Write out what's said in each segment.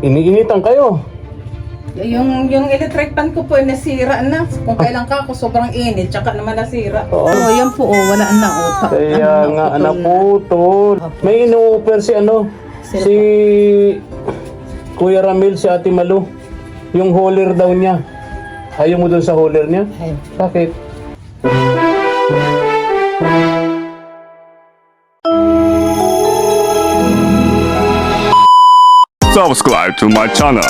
Iniinitan kayo. Yung electric fan ko po ay nasira na. Kung kailan ka ako sobrang init, tsaka naman nasira. Oo. Yan po, wala na utak. Kaya nga, naputol. May ino-offer si si Kuya Ramil, si Ate Malu. Yung hauler daw niya. Ayaw mo dun sa hauler niya? Ayaw. Bakit? Subscribe to my channel.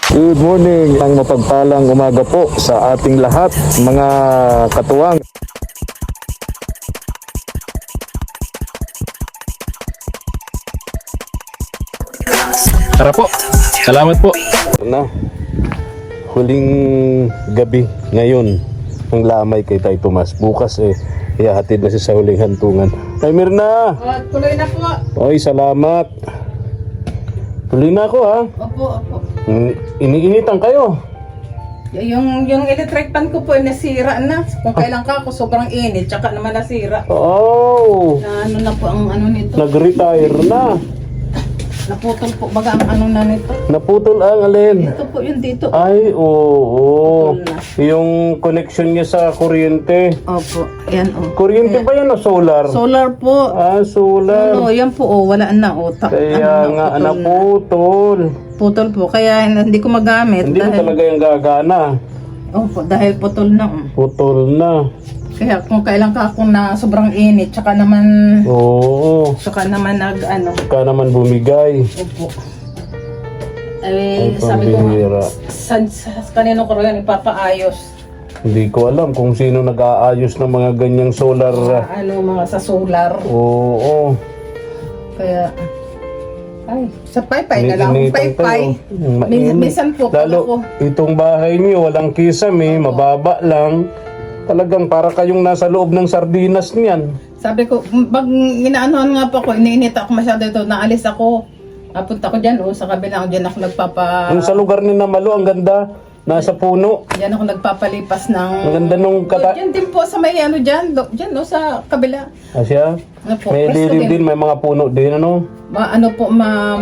Good morning, ang mapagpalang umaga po sa ating lahat, mga katuwang. Tara po. Salamat po. Na, huling gabi ngayon ang lamay kay Tay Tomas. Bukas ihahatid na siya sa huling hantungan. Ay, Mirna! Tuloy na po. Oy, salamat. Tuloy na ako, ha? Opo, opo. Iniinitan kayo. Yung electric fan ko po ay nasira na. Kung kailan ka ako sobrang init, tsaka naman nasira. Oh, Na ano na po ang ano nito. nag-retire na. Naputol po baga ang ano na nito. Naputol ang alin. Ito po yun dito. Ay, oo. Yung connection niya sa kuryente. Opo, yan o. Kuryente ba yan o solar? Solar po. Ah, solar. Ano, yan po wala na utak. Kaya nga, naputol. Putol po, kaya hindi ko magamit. Hindi mo talaga yung gagana. Opo, dahil putol na. Putol na. Kaya kung kailan ka akong na sobrang init, tsaka naman Oo. Ka naman bumigay. opo. Ay, Sabi ko, pambihira. sa kanino ko yan ipapaayos. Hindi ko alam kung sino nag-aayos ng mga ganyang solar. Mga sa solar. Oo. Kaya, sa paypay na lang. Iniinitan Paypay. kayo. Mainit. Minsan po, pag Lalo, ako, itong bahay niyo, walang kisame, mababa lang. Talagang para kayong nasa loob ng sardinas niyan. sabi ko, pag inaanohan nga po ako, iniinit ako masyado ito, naalis ako. Napunta ko dyan, sa kabila, dyan ako Yung sa lugar ni Namalo, ang ganda. Nasa puno. Dyan ako nagpapalipas ng... Ang ganda nung Dyan din po sa may ano dyan, sa kabila. Asya? Ano po, May presko lilim din, may mga puno din, ano? Maano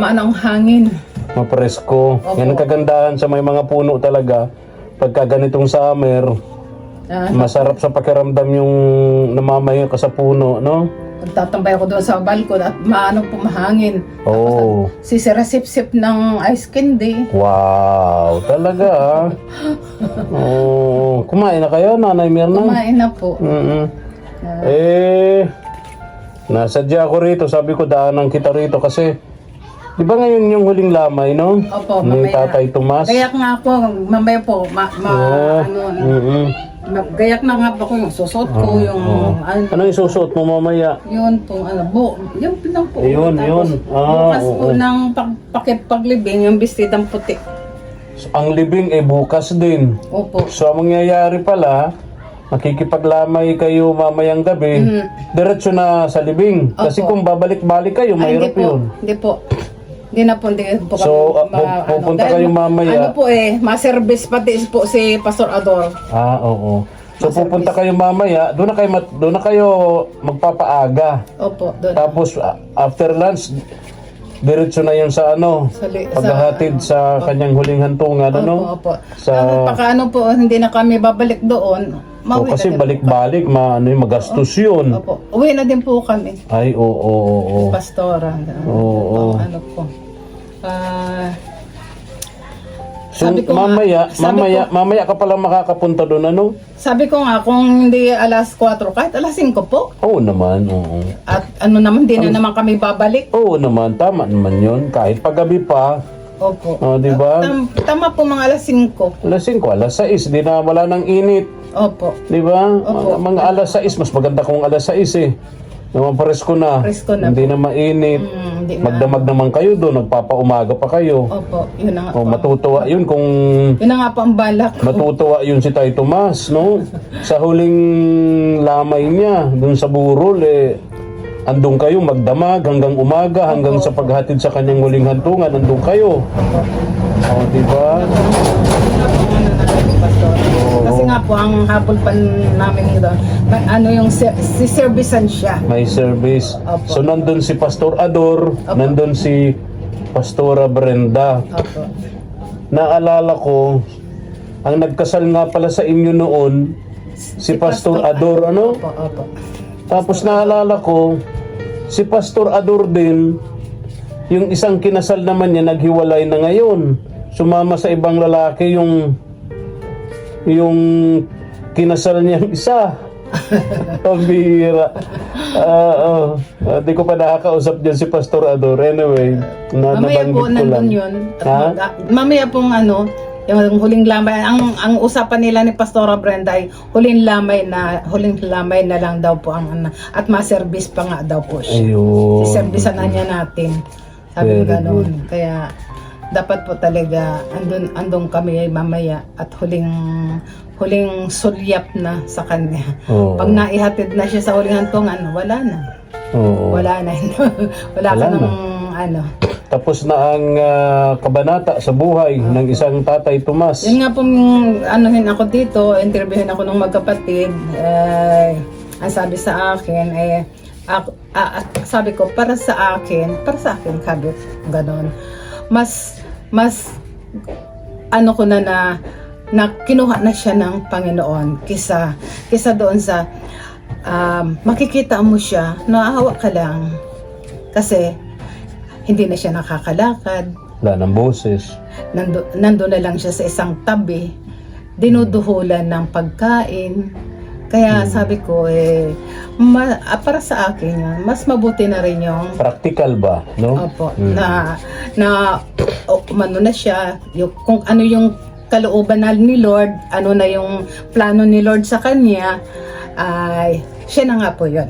ang hangin. Mapresko. Opo. Yan ang kagandahan sa may mga puno talaga. Pagka ganitong summer, masarap sa pakiramdam yung namamayo ka sa puno, no? Magtatambay ako doon sa balkon at maano po mahangin. Oh. Sisira-sip-sip ng ice candy. Wow, talaga ah. Oh, kumain na kayo, Nanay Mirna? Kumain na po. Nasadya ako rito. Sabi ko, daanan kita rito kasi di ba ngayon yung huling lamay, no? Opo, Ni mamaya. Tatay Tomas. Gayak nga ako, mamaya po, gayak na nga po ko yung susot ko, yung Ano yung susuot mo mamaya? yun po, yung pinang po. Yun, yun. Bukas po Oo. ng paglibing, yung bestidang puti. Ang libing bukas din. Opo. So, ang mangyayari pala, makikipaglamay kayo mamayang gabi, diretso na sa libing. Kasi Opo. kung babalik-balik kayo, mahirap yun. Hindi po. Hindi po So, pupunta kayo mamaya. Ano po ma-service pati po si Pastor Ador. Ah, oo. So, pupunta kayo mamaya, doon na kayo magpapaaga. Opo, doon. Tapos, after lunch, diretso na yun sa paghahatid sa kanyang huling hantungan, ano? Opo. Sa- Pagka po, hindi na kami babalik doon. O, Mauwi kasi na din balik-balik, magastos yun. po. Opo. Uwi na din po kami. Ay, oo. Pastora. Oo. Ano po. So, Sabi ko nga- mamaya ka palang makakapunta doon, ano? Sabi ko nga, kung hindi alas 4, kahit alas 5 po. Oo naman, oo. At ano naman, di na naman kami babalik. Oo naman, tama naman yun. Kahit paggabi pa, Opo. di ba? Tama po mga alas 5. Alas 5, alas 6, di na wala ng init. Opo. Di ba? Opo. Mga alas 6, mas maganda kung alas 6 eh. Naman presko na. Presko na Hindi na mainit. Hindi na. Magdamag naman kayo doon, nagpapaumaga pa kayo. Opo. Yun na nga O, po. matutuwa yun kung Yun na nga po ang balak ko. matutuwa yun si Tay Tomas, no? Sa huling lamay niya, dun sa burol, andun kayo magdamag hanggang umaga, hanggang sa paghatid sa kanyang huling hantungan, andun kayo. O, di ba? Kasi nga po, ang habol pa namin nito, yung si servicean siya. May service. Opo. So, nandun si Pastor Ador, nandun si Pastora Brenda. Opo. Naalala ko, ang nagkasal nga pala sa inyo noon, si Pastor Ador, ano? Opo, opo. Tapos naalala ko, si Pastor Ador din, yung isang kinasal naman niya, naghiwalay na ngayon. Sumama sa ibang lalaki yung kinasal niyang isa. Pambihira. Di ko pa nakakausap dyan si Pastor Ador. Anyway, Mamaya po nabanggit ko lang. nandun yun. Ha? Mamaya pong yung huling lamay, ang usapan nila ni Pastora Brenda ay huling lamay na lang daw po ang at ma-service pa nga daw po siya. Ayun. I-service na niya natin. Sabi Very gano'n. Kaya dapat po talaga andun kami mamaya at huling sulyap na sa kanya. Oo. Pag naihatid na siya sa huling hantungan, wala na. Oo. Wala na. wala ka Wala na. nang Tapos na ang kabanata sa buhay ng isang Tatay Tomas. Yun nga pong anuhin ako dito, interviewin ako ng magkapatid. Ang sabi sa akin, sabi ko, para sa akin, kabit, ganon. Mas, ano ko na kinuha na siya ng Panginoon kisa doon sa, makikita mo siya, naahawa ka lang. Kasi, hindi na siya nakakalakad. Wala ng boses. Nandun na lang siya sa isang tabi, dinuduhulan ng pagkain. Kaya sabi ko, para sa akin yan, mas mabuti na rin yung Practical ba? No? opo, umano na siya, kung ano yung kalooban na ni Lord, ano na yung plano ni Lord sa kanya, ay siya na nga po yun.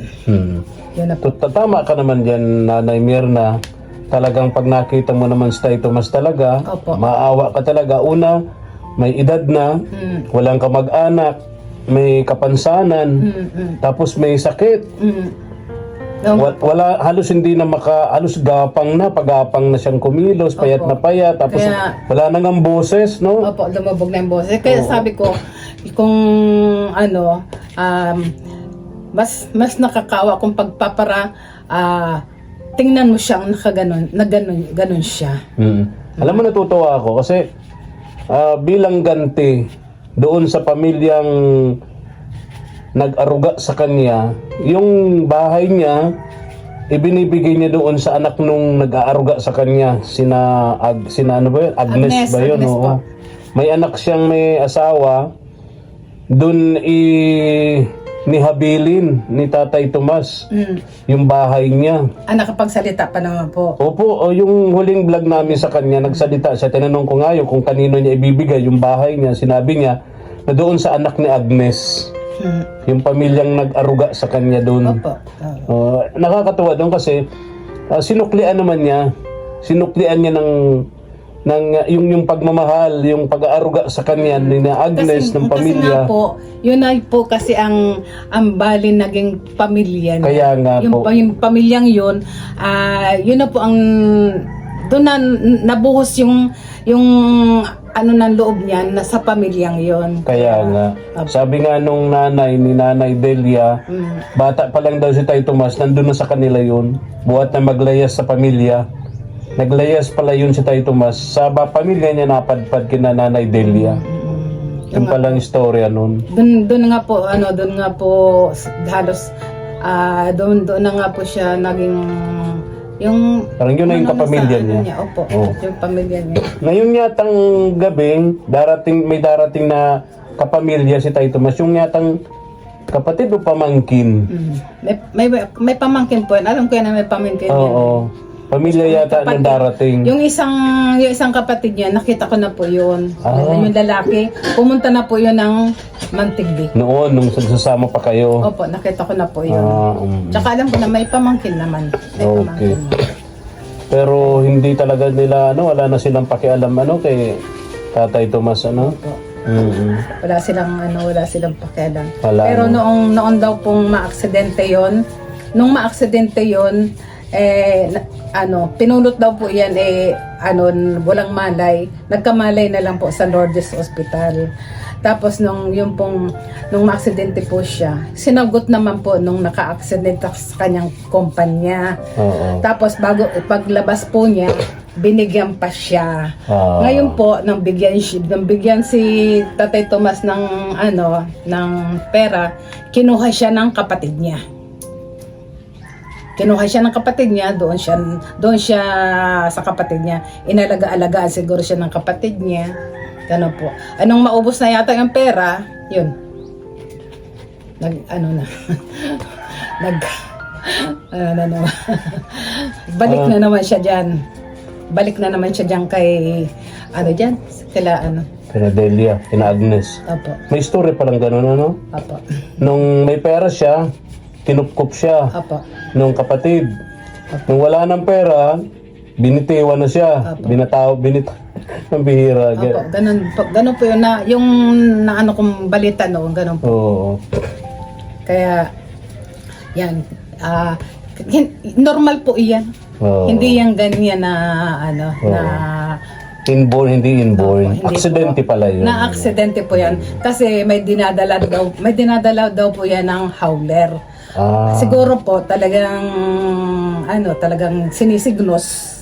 Yun na po. Tama ka naman dyan, Nanay Mirna. Talagang pag nakita mo naman si Tay Tomas talaga, Opo. maawa ka talaga. Una, may edad na, walang kamag-anak, may kapansanan, tapos may sakit. Wala, halos hindi na halos gapang na, pagapang na siyang kumilos, payat na payat, tapos wala nang ang boses, no? Opo, lumabog na yung boses. Kaya sabi ko, kung mas nakakawa kung pagpapara, tingnan mo siyang ganun siya. Alam mo, natutuwa ako kasi bilang ganti doon sa pamilyang nag-aruga sa kanya, yung bahay niya ibinibigay niya doon sa anak nung nag-aaruga sa kanya, sina ano ba yun? Agnes ba yun? Agnes Oo. po. May anak siyang may asawa, doon nihabilin ni Tatay Tomas yung bahay niya. Nakapagsalita pa naman po. Opo, yung huling vlog namin sa kanya, nagsalita siya. Tinanong ko nga kung kanino niya ibibigay yung bahay niya. Sinabi niya na doon sa anak ni Agnes. Yung pamilyang nag-aruga sa kanya doon. Opo. Nakakatuwa doon kasi sinuklian naman niya. Sinuklian niya ng yung pagmamahal, yung pag-aaruga sa kanya ni Agnes ng pamilya. Kasi nga po, yun ay po kasi ang bali naging pamilya niya. Kaya nga po. Yung pamilyang yun, yun na po ang doon na nabuhos yung ano ng loob niya na sa pamilyang yon. Kaya nga. Sabi nga nung ni Nanay Delia, bata pa lang daw si Tay Tomas, nandun na sa kanila yun. Buhat na maglayas sa pamilya. Naglayas pala yun si Tay Tomas. Sa pamilya niya napadpad kina Nanay Delia. Yung palang istorya nun. Doon nga po halos doon na nga po siya naging yung Parang yun na yung kapamilya niya. Opo, Oh. yung pamilya niya. Ngayon yatang gabing, may darating na kapamilya si Tay Tomas. Yung yatang kapatid o pamangkin. May pamangkin po. Alam ko yan na may pamangkin yan. Oo. Pamilya yata na darating. Yung isang kapatid niya, nakita ko na po yun. Yung lalaki, pumunta na po yun ng Mantigbi. Noon, nung sasama pa kayo. Opo, nakita ko na po yun. Ah, Tsaka alam ko na may pamangkin naman. May Okay. pamangkin naman. Pero hindi talaga nila, wala na silang pakialam, kay Tatay Tomas, Opo. Wala silang pakialam. Wala, Pero noong daw pong maaksidente yon, pinulot daw po yan, walang malay. Nagkamalay na lang po sa Lourdes Hospital. Tapos nung maaksidente po siya, sinagot naman po nung naka-aksidente sa kanyang kumpanya. Oo. Tapos paglabas po niya, binigyan pa siya. Ah. Ngayon po, nang bigyan si Tatay Tomas ng ng pera, kinuha siya ng kapatid niya. Kinuha siya ng kapatid niya, doon siya sa kapatid niya. Inalaga-alagaan siguro siya ng kapatid niya. Ganun po. Anong maubos na yata yung pera, yun. Balik na naman siya diyan. Balik na naman siya diyan kay Kina Delia, kina Agnes. Opo. May story palang ganun, ano? Opo. Nung may pera siya, kinupkup siya Opo. nung kapatid. Nung wala ng pera, binitiwan na siya. Opo. Ang bihira. Opo, ganun po yun na yung naano kong balita noon, ganun po. Oo. Kaya yan, normal po iyan. Oo. Hindi yan ganyan na na Inborn, hindi inborn. Opo, hindi Aksidente po. pala yun. Na aksidente po yan kasi may dinadala daw po yan ng howler. Ah. Siguro po talagang talagang sinisignos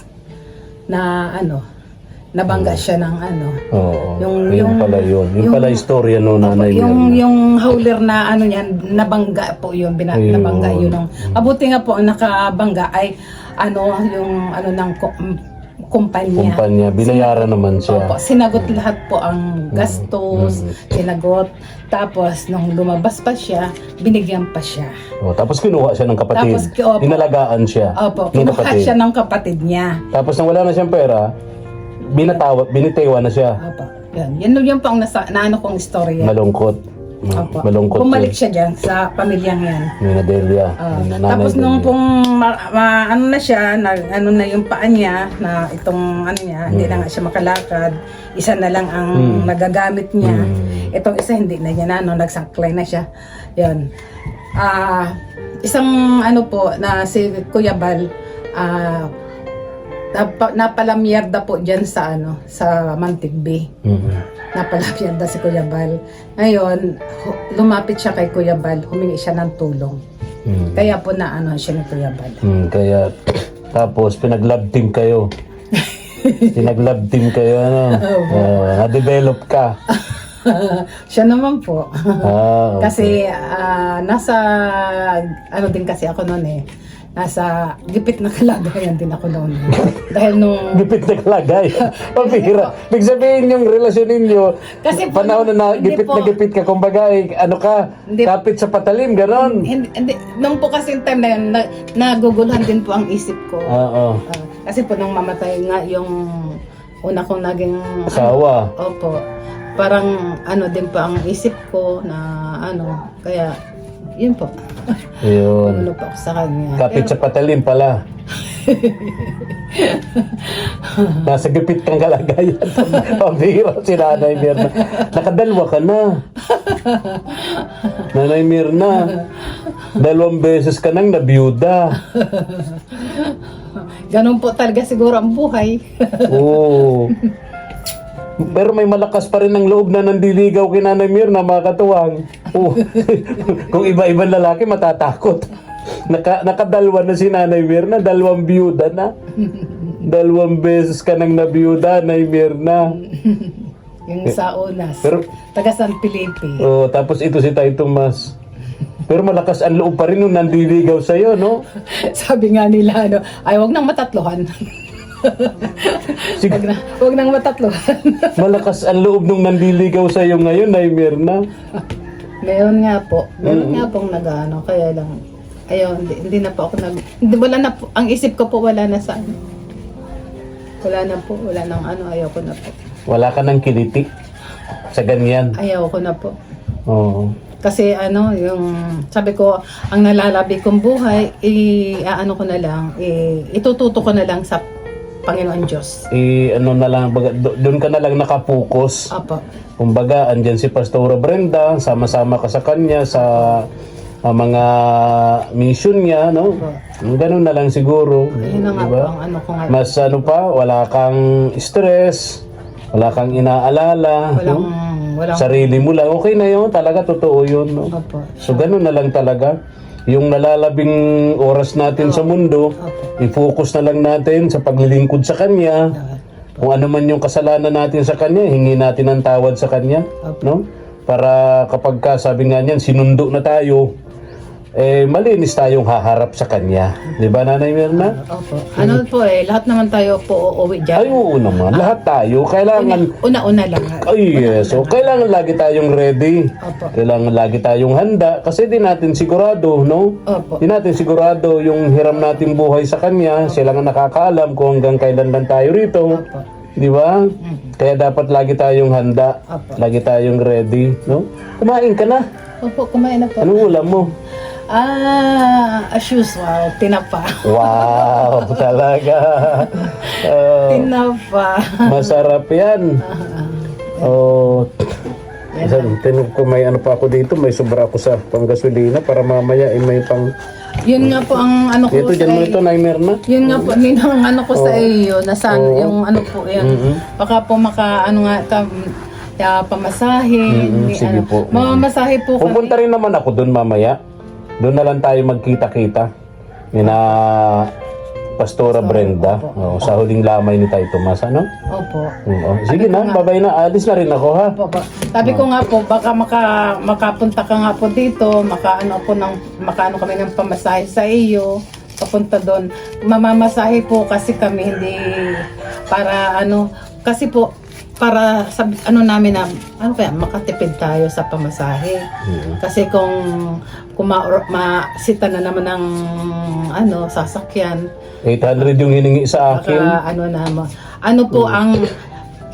na nabangga siya ng Oo. Yung- Yun pala yun. Yung pala istorya no nanay yung Mirna. yung howler na niyan nabangga po yun, Ayun. nabangga yun ng mabuti nga po ang nakabangga ay yung ng kumpanya. Kumpanya. Binayaran naman siya. Opo, sinagot lahat po ang gastos, sinagot. Tapos, nung lumabas pa siya, binigyan pa siya. Oh, tapos kinuha siya ng kapatid. Tapos, opo. Inalagaan siya Opo, ng kinuha kapatid. siya ng kapatid niya. Tapos nang wala na siyang pera, binitiwan na siya. Opo, yun po ang naano kong istorya. Malungkot. Opo. Malungkot Bumalik yun. siya dyan sa pamilyang yan. Nina Delia. Nanay Tapos nung Delia. pong na siya, na yung paa niya, na itong hindi na nga siya makalakad, isa na lang ang nagagamit niya. Itong isa hindi na niya nagsangklay na siya. Yun. Isang po na si Kuya Bal, napalamyerda po dyan sa sa Mantigbe. Napalamyerda si Kuya Bal. Ngayon, lumapit siya kay Kuya Bal, humingi siya ng tulong. Kaya po siya ni Kuya Bal. Kaya, tapos pinag-love team kayo. Pinag-love team kayo, na-develop ka. Siya naman po. Okay. Kasi nasa din kasi ako noon nasa gipit na kalagayan din ako noon. Dahil nung Gipit na kalagay. Pabira. Ibig sabihin yung relasyon ninyo, Kasi po, panahon na hindi gipit po. na gipit ka, kumbaga, Hindi. kapit sa patalim, ganon. hindi, nung po kasi yung time na yun, naguguluhan din po ang isip ko. Oo. Kasi po nung mamatay nga yung una kong naging Asawa. opo. Parang din po ang isip ko na kaya yun po. Ayun. Ano po ako sa kanya. Kapit sa patalim pala. Nasa gipit kang kalagayan. Pabira si Nanay Mirna. Nakadalwa ka na. Nanay Mirna. 2 beses ka nang nabiyuda. Ganun po talaga siguro ang buhay. Oo. Pero may malakas pa rin ang loob na nandiligaw kay Nanay Mirna, mga katuwang. Oo. Kung iba-ibang lalaki, matatakot. Nakadalwa na si Nanay Mirna, 2 biyuda na. 2 beses ka nang nabiyuda, Nanay Mirna. Yung sa unas. Pero- Taga San Felipe. Oh, tapos ito si Tay Tomas. Pero malakas ang loob pa rin nung nandiligaw sa'yo, no? Sabi nga nila, ay wag nang matatlohan. Wag nang matatlohan. Malakas ang loob nung nandiligaw sa'yo ngayon, Nanay Mirna. Ngayon nga po, pong nag-ano, kaya lang, ayun, hindi na po ako wala na po, ang isip ko po wala na sa wala na po, wala nang ayaw ko na po. Wala ka nang kiliti sa ganyan. Ayaw ko na po. Oo. Kasi yung sabi ko, ang nalalabi kong buhay, ko na lang, itututo ko na lang sa Panginoon Diyos. Na lang, doon ka na lang nakapokus. Apo. Kumbaga, andyan si Pastora Brenda, sama-sama ka sa kanya sa mga mission niya, no? Ganun na lang siguro. Yun na nga Diba? po ang ko nga. Mas wala kang stress, wala kang inaalala, no? Walang, Sarili mo lang, okay na yun, talaga totoo yun, no? Apo. So, ganun na lang talaga. yung nalalabing oras natin sa mundo, i-focus na lang natin sa paglilingkod sa Kanya. Kung ano man yung kasalanan natin sa Kanya, hingi natin ng tawad sa Kanya. No? Para kapag ka, sabi nga niyan, sinundo na tayo, malinis tayong haharap sa Kanya. Di ba, Nanay Mirna? Opo. Ano po lahat naman tayo po uuwi dyan. Ay, oo naman. Lahat tayo. Kailangan... Una-una lang. Ay, yes. So, kailangan lagi tayong ready. Opo. Kailangan lagi tayong handa. Kasi di natin sigurado, no? Opo. Di natin sigurado yung hiram natin buhay sa Kanya. Sila nga nakakaalam kung hanggang kailan lang tayo rito. Opo. Di ba? Kaya dapat lagi tayong handa. Opo. Lagi tayong ready, no? Kumain ka na. Opo, kumain na po. Anong ulam mo? As usual, tinapa. Wow, talaga. Tinapa. Masarap yan. Oh, tinog ko may ano pa ako dito, may sobra ako sa panggasolina para mamaya may pang... Yun nga po ang ano ko Ito, dyan mo ito, Nay Mirna. Yun nga po, ninang ano ko sa iyo, nasan, yung ano po yan. Baka po ano nga, pamasahe. sige po. Mamamasahe po kami. Pupunta rin naman ako doon mamaya. Doon na lang tayo magkita-kita. Nina Pastora Brenda. Sa huling lamay ni Tay Tomas, ano? Opo. Sige na, babay na. Alis na rin ako, ha? Opo. Sabi ko nga po, baka makapunta ka nga po dito, makaano kami ng pamasahe sa iyo, papunta doon. Mamamasahe po kasi kami hindi para kasi po para sa namin na kaya makatipid tayo sa pamasahe. Kasi kung masita na naman ng sasakyan, 800 yung hiningi sa akin. baka po ang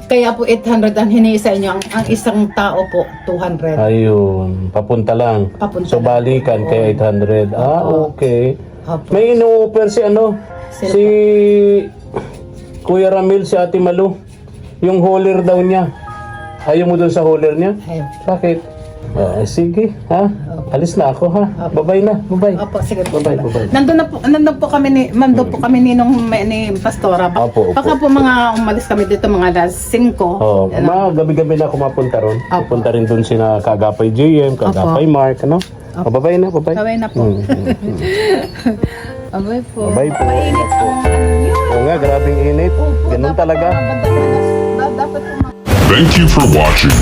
kaya po 800 ang hiningi sa inyo, ang isang tao po 200. Ayun, papunta lang. Papunta So lang. balikan kay 800. Okay. Opo. May ino-offer si Kuya Ramil, si Ate Malu. Yung hauler daw niya. Ayaw mo dun sa hauler niya? Ayaw. Bakit? Sige, ha? Alis na ako, ha? Bye-bye na, bye-bye. Opo, sige po. Bye-bye, bye-bye. Nandun po kami ni Pastora. Opo, opo. Baka po umalis kami dito mga alas 5. Gabi-gabi na ako mapunta ron. Pupunta rin dun sina Kagapay JM, Kagapay Mark, ano? Bye-bye na, bye-bye. Kaway na po. Abay po. Bye-bye po. Mainit ang Oo nga, grabing init. Ganun talaga. Dapat po Thank you for watching.